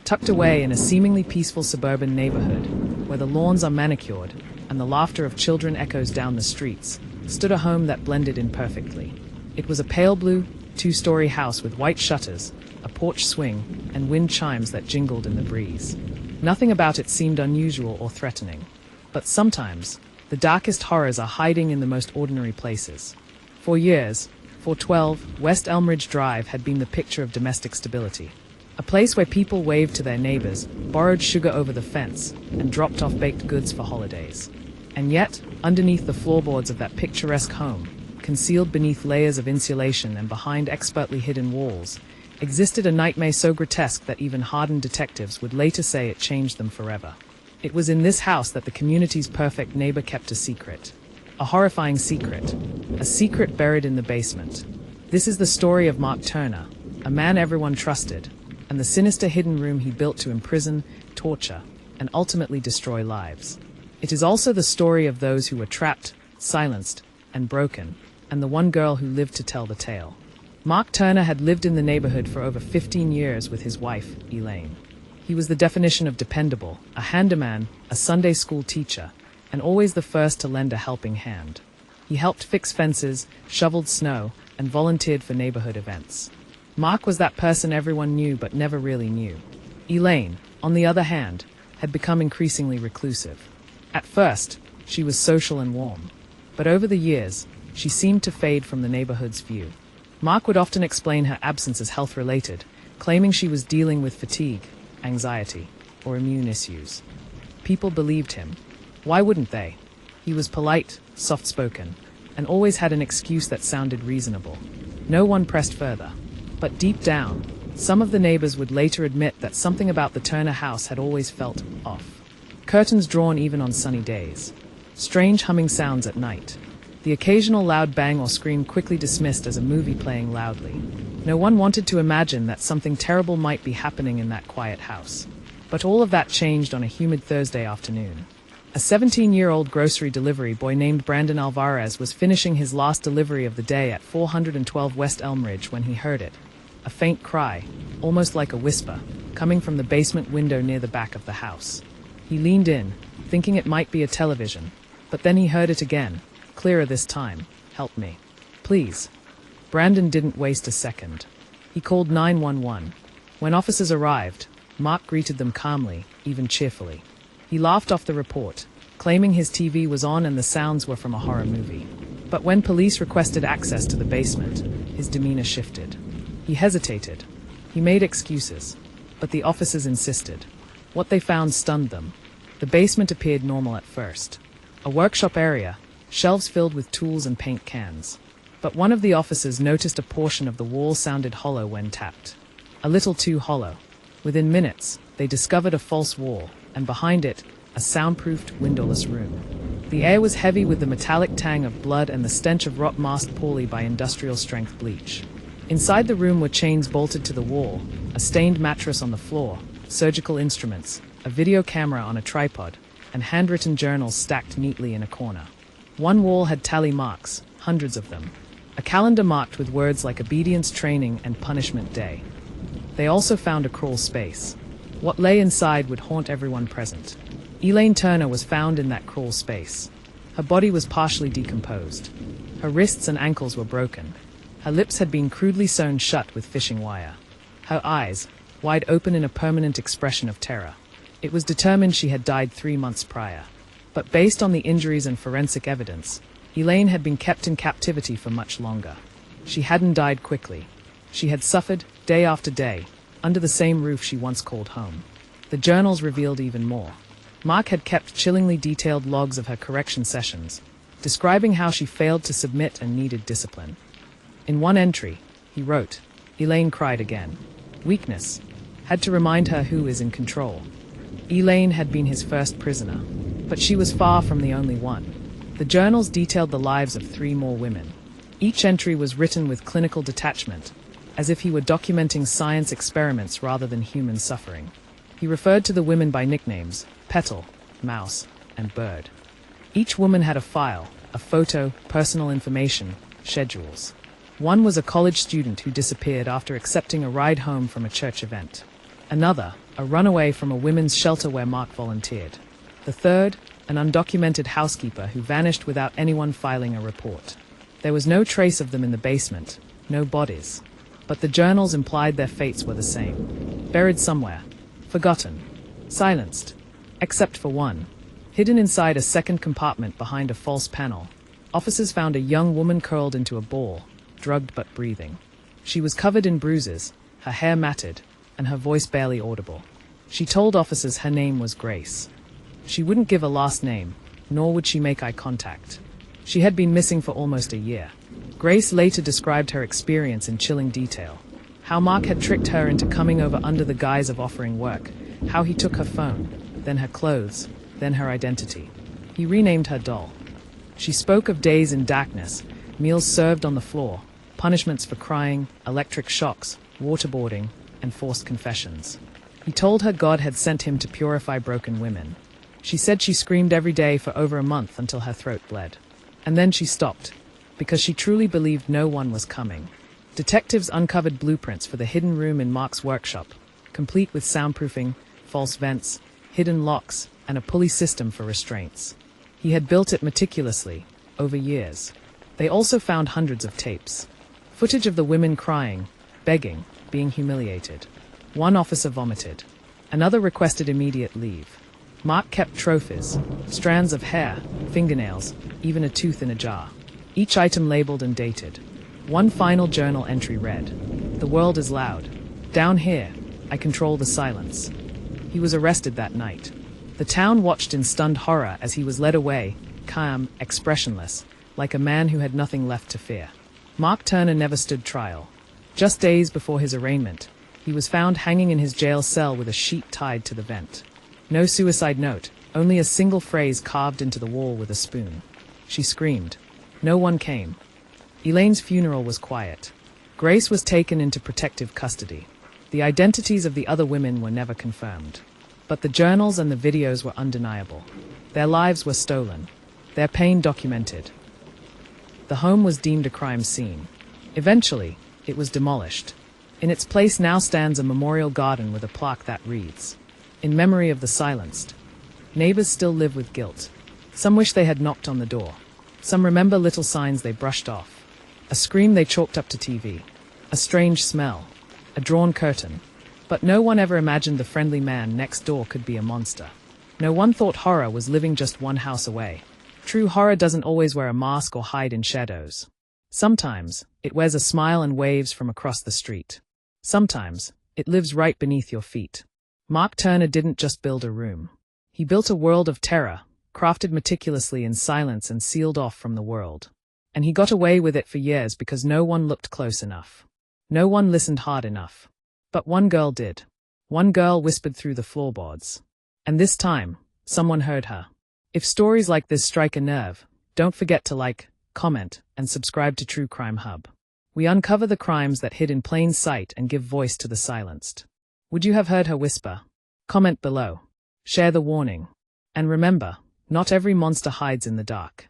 Tucked away in a seemingly peaceful suburban neighborhood, where the lawns are manicured and the laughter of children echoes down the streets, stood a home that blended in perfectly. It was a pale blue, two-story house with white shutters, a porch swing, and wind chimes that jingled in the breeze. Nothing about it seemed unusual or threatening. But sometimes, the darkest horrors are hiding in the most ordinary places. For years, 412 West Elmridge Drive had been the picture of domestic stability. A place where people waved to their neighbors, borrowed sugar over the fence, and dropped off baked goods for holidays. And yet, underneath the floorboards of that picturesque home, concealed beneath layers of insulation and behind expertly hidden walls, existed a nightmare so grotesque that even hardened detectives would later say it changed them forever. It was in this house that the community's perfect neighbor kept a secret. A horrifying secret. A secret buried in the basement. This is the story of Mark Turner, a man everyone trusted, and the sinister hidden room he built to imprison, torture, and ultimately destroy lives. It is also the story of those who were trapped, silenced, and broken, and the one girl who lived to tell the tale. Mark Turner had lived in the neighborhood for over 15 years with his wife, Elaine. He was the definition of dependable, a handyman, a Sunday school teacher, and always the first to lend a helping hand. He helped fix fences, shoveled snow, and volunteered for neighborhood events. Mark was that person everyone knew but never really knew. Elaine, on the other hand, had become increasingly reclusive. At first, she was social and warm, but over the years, she seemed to fade from the neighborhood's view. Mark would often explain her absence as health-related, claiming she was dealing with fatigue, anxiety, or immune issues. People believed him. Why wouldn't they? He was polite, soft-spoken, and always had an excuse that sounded reasonable. No one pressed further. But deep down, some of the neighbors would later admit that something about the Turner house had always felt off. Curtains drawn even on sunny days. Strange humming sounds at night. The occasional loud bang or scream quickly dismissed as a movie playing loudly. No one wanted to imagine that something terrible might be happening in that quiet house. But all of that changed on a humid Thursday afternoon. A 17-year-old grocery delivery boy named Brandon Alvarez was finishing his last delivery of the day at 412 West Elmridge when he heard it. A faint cry, almost like a whisper, coming from the basement window near the back of the house. He leaned in, thinking it might be a television, but then he heard it again, clearer this time. "Help me. Please." Brandon didn't waste a second. He called 911. When officers arrived, Mark greeted them calmly, even cheerfully. He laughed off the report, claiming his TV was on and the sounds were from a horror movie. But when police requested access to the basement, his demeanor shifted. He hesitated. He made excuses, but the officers insisted. What they found stunned them. The basement appeared normal at first. A workshop area, shelves filled with tools and paint cans. But one of the officers noticed a portion of the wall sounded hollow when tapped. A little too hollow. Within minutes, they discovered a false wall, and behind it, a soundproofed, windowless room. The air was heavy with the metallic tang of blood and the stench of rot masked poorly by industrial-strength bleach. Inside the room were chains bolted to the wall, a stained mattress on the floor, surgical instruments, a video camera on a tripod, and handwritten journals stacked neatly in a corner. One wall had tally marks, hundreds of them. A calendar marked with words like obedience training and punishment day. They also found a crawl space. What lay inside would haunt everyone present. Elaine Turner was found in that crawl space. Her body was partially decomposed. Her wrists and ankles were broken. Her lips had been crudely sewn shut with fishing wire. Her eyes, wide open in a permanent expression of terror. It was determined she had died 3 months prior. But based on the injuries and forensic evidence, Elaine had been kept in captivity for much longer. She hadn't died quickly. She had suffered, day after day, under the same roof she once called home. The journals revealed even more. Mark had kept chillingly detailed logs of her correction sessions, describing how she failed to submit and needed discipline. In one entry, he wrote, "Elaine cried again. Weakness. Had to remind her who is in control." Elaine had been his first prisoner, but she was far from the only one. The journals detailed the lives of 3 more women. Each entry was written with clinical detachment, as if he were documenting science experiments rather than human suffering. He referred to the women by nicknames, Petal, Mouse, and Bird. Each woman had a file, a photo, personal information, schedules. One was a college student who disappeared after accepting a ride home from a church event. Another, a runaway from a women's shelter where Mark volunteered. The third, an undocumented housekeeper who vanished without anyone filing a report. There was no trace of them in the basement, no bodies. But the journals implied their fates were the same. Buried somewhere, forgotten, silenced, except for one. Hidden inside a second compartment behind a false panel, officers found a young woman curled into a ball, drugged but breathing. She was covered in bruises, her hair matted, and her voice barely audible. She told officers her name was Grace. She wouldn't give a last name, nor would she make eye contact. She had been missing for almost a year. Grace later described her experience in chilling detail. How Mark had tricked her into coming over under the guise of offering work, how he took her phone, then her clothes, then her identity. He renamed her Doll. She spoke of days in darkness, meals served on the floor, punishments for crying, electric shocks, waterboarding, and forced confessions. He told her God had sent him to purify broken women. She said she screamed every day for over a month until her throat bled. And then she stopped, because she truly believed no one was coming. Detectives uncovered blueprints for the hidden room in Mark's workshop, complete with soundproofing, false vents, hidden locks, and a pulley system for restraints. He had built it meticulously, over years. They also found hundreds of tapes. Footage of the women crying, begging, being humiliated. One officer vomited. Another requested immediate leave. Mark kept trophies, strands of hair, fingernails, even a tooth in a jar. Each item labeled and dated. One final journal entry read, "The world is loud. Down here, I control the silence." He was arrested that night. The town watched in stunned horror as he was led away, calm, expressionless, like a man who had nothing left to fear. Mark Turner never stood trial. Just days before his arraignment, he was found hanging in his jail cell with a sheet tied to the vent. No suicide note, only a single phrase carved into the wall with a spoon. She screamed. No one came. Elaine's funeral was quiet. Grace was taken into protective custody. The identities of the other women were never confirmed. But the journals and the videos were undeniable. Their lives were stolen. Their pain documented. The home was deemed a crime scene. Eventually, it was demolished. In its place now stands a memorial garden with a plaque that reads, "In memory of the silenced." Neighbors still live with guilt. Some wish they had knocked on the door. Some remember little signs they brushed off. A scream they chalked up to TV. A strange smell. A drawn curtain. But no one ever imagined the friendly man next door could be a monster. No one thought horror was living just one house away. True horror doesn't always wear a mask or hide in shadows. Sometimes, it wears a smile and waves from across the street. Sometimes, it lives right beneath your feet. Mark Turner didn't just build a room. He built a world of terror, crafted meticulously in silence and sealed off from the world. And he got away with it for years because no one looked close enough. No one listened hard enough. But one girl did. One girl whispered through the floorboards. And this time, someone heard her. If stories like this strike a nerve, don't forget to like, comment, and subscribe to True Crime Hub. We uncover the crimes that hid in plain sight and give voice to the silenced. Would you have heard her whisper? Comment below. Share the warning. And remember, not every monster hides in the dark.